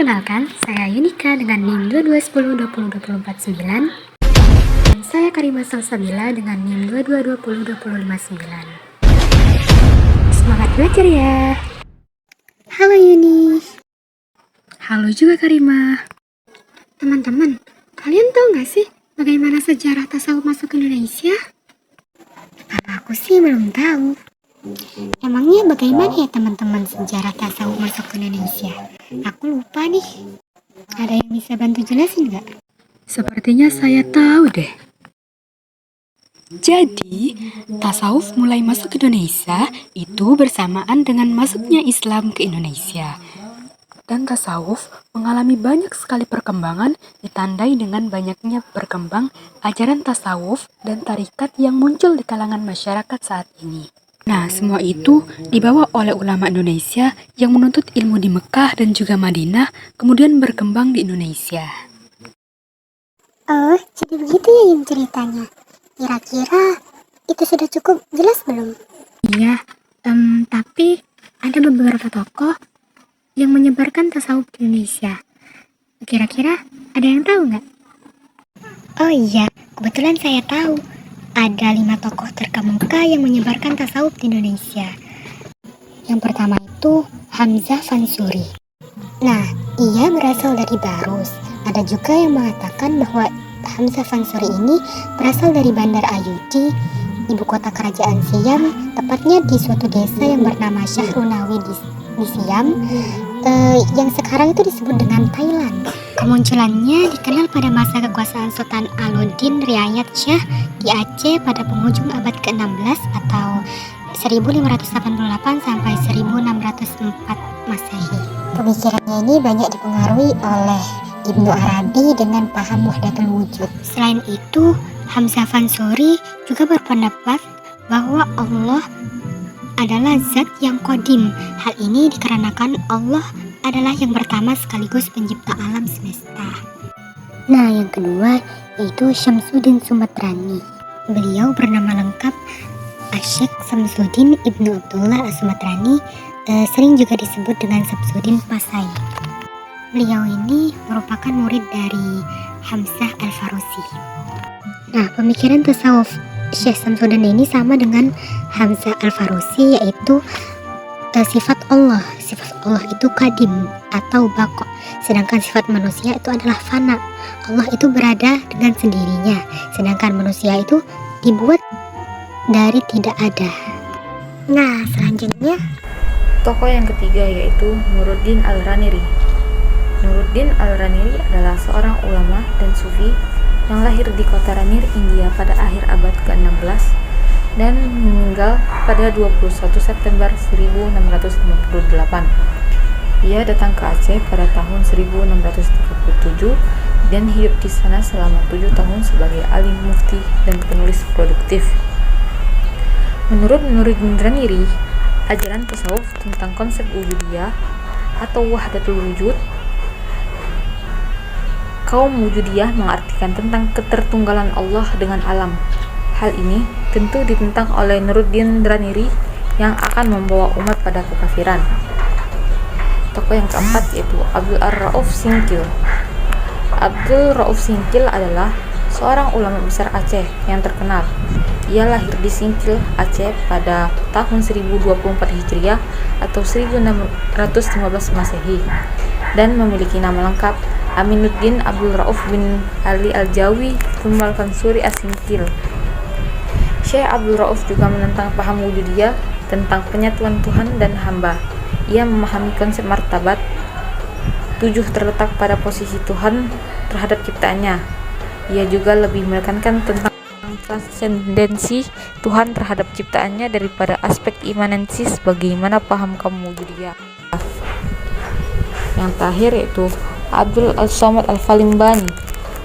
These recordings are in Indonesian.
Perkenalkan, saya Yunika dengan NIM 2210202049 dan saya Karima Salsabila dengan NIM 22202059. Semangat belajar ya! Halo Yuni. Halo juga Karima. Teman-teman, kalian tahu nggak sih bagaimana sejarah tasawuf masuk ke Indonesia? Kalau aku sih belum tahu. Emangnya bagaimana ya teman-teman sejarah tasawuf masuk ke Indonesia? Aku lupa nih. Ada yang bisa bantu jelasin nggak? Sepertinya saya tahu deh. Jadi, tasawuf mulai masuk ke Indonesia itu bersamaan dengan masuknya Islam ke Indonesia. Dan tasawuf mengalami banyak sekali perkembangan ditandai dengan banyaknya berkembang ajaran tasawuf dan tarikat yang muncul di kalangan masyarakat saat ini. Nah, semua itu dibawa oleh ulama Indonesia yang menuntut ilmu di Mekah dan juga Madinah, kemudian berkembang di Indonesia. Oh, jadi begitu ya Yun ceritanya. Kira-kira itu sudah cukup jelas belum? Iya, tapi ada beberapa tokoh yang menyebarkan tasawuf di Indonesia. Kira-kira ada yang tahu nggak? Oh iya, kebetulan saya tahu. Ada 5 tokoh terkemuka yang menyebarkan tasawuf di Indonesia. Yang pertama itu Hamzah Fansuri. Nah, ia berasal dari Barus. Ada juga yang mengatakan bahwa Hamzah Fansuri ini berasal dari Bandar Ayudi, ibu kota kerajaan Siam, tepatnya di suatu desa yang bernama Syahrunawi di Siam, yang sekarang itu disebut dengan Thailand. Kemunculannya dikenal pada masa kekuasaan Sultan Alauddin Riayat Shah di Aceh pada penghujung abad ke-16 atau 1588 sampai 1604 Masehi. Pemikirannya ini banyak dipengaruhi oleh Ibnu Arabi dengan paham wahdatul wujud. Selain itu, Hamzah Fansuri juga berpendapat bahwa Allah adalah zat yang qadim. Hal ini dikarenakan Allah adalah yang pertama sekaligus pencipta alam semesta. Nah, yang kedua yaitu Syamsuddin Sumatrani. Beliau bernama lengkap Asyik Syamsuddin Ibnu Abdullah As-Sumatrani, sering juga disebut dengan Syamsuddin Pasai. Beliau ini merupakan murid dari Hamzah Al-Farusi. Nah, pemikiran tasawuf Syekh Syamsuddin ini sama dengan Hamzah Al-Farusi, yaitu sifat Allah. Sifat Allah itu qadim atau baqo, sedangkan sifat manusia itu adalah fana. Allah itu berada dengan sendirinya, sedangkan manusia itu dibuat dari tidak ada. Nah, selanjutnya tokoh yang ketiga yaitu Nuruddin Al-Raniri. Nuruddin Al-Raniri adalah seorang ulama dan sufi yang lahir di kota Ranir, India pada akhir abad ke-16 dan meninggal pada 21 September 1658. Ia datang ke Aceh pada tahun 1637 dan hidup di sana selama 7 tahun sebagai alim mufti dan penulis produktif. Menurut Nuruddin Raniri, ajaran tasawuf tentang konsep wujudiyah atau wahdatul wujud, kaum wujudiyah mengartikan tentang ketertunggalan Allah dengan alam. Hal ini tentu ditentang oleh Nuruddin Raniri yang akan membawa umat pada kekafiran. Tokoh yang keempat yaitu Abdul Ar-Rauf Singkil. Abdul Rauf Singkil adalah seorang ulama besar Aceh yang terkenal. Ia lahir di Singkil, Aceh pada tahun 1024 Hijriah atau 1615 Masehi dan memiliki nama lengkap Aminuddin Abdul Rauf bin Ali Al-Jawi Thumal Fansuri As-Singkil. Syekh Abdul Rauf juga menentang paham wujudiyah tentang penyatuan Tuhan dan hamba. Ia memahami konsep martabat 7 terletak pada posisi Tuhan terhadap ciptaannya. Ia juga lebih menekankan tentang transendensi Tuhan terhadap ciptaannya daripada aspek imanensi sebagaimana paham kaum wujudiyah. Yang terakhir yaitu Abdul As-Samad Al-Falimbani.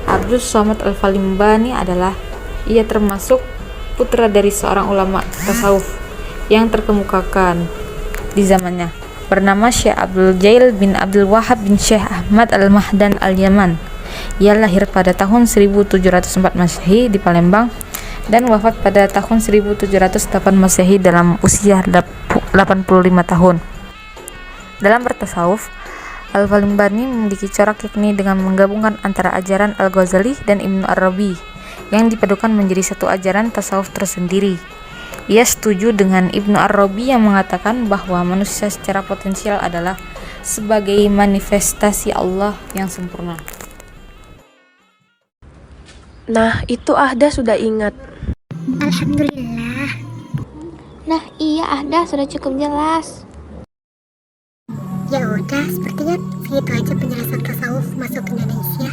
Abdul Samad Al-Falimbani adalah ia termasuk putra dari seorang ulama tasawuf yang terkemukakan di zamannya, bernama Syekh Abdul Jail bin Abdul Wahab bin Syekh Ahmad Al-Mahdan Al-Yaman. Ia lahir pada tahun 1704 Masehi di Palembang dan wafat pada tahun 1708 Masehi dalam usia 85 tahun. Dalam bertasawuf, Al-Bani memiliki corak yakni dengan menggabungkan antara ajaran Al-Ghazali dan Ibnu Arabi yang dipadukan menjadi satu ajaran tasawuf tersendiri. Ia setuju dengan Ibnu Arabi yang mengatakan bahwa manusia secara potensial adalah sebagai manifestasi Allah yang sempurna. Nah, itu Ahda sudah ingat. Alhamdulillah. Nah, iya Ahda sudah cukup jelas. Ya udah, sepertinya segitu aja penjelasan tasawuf masuk Indonesia.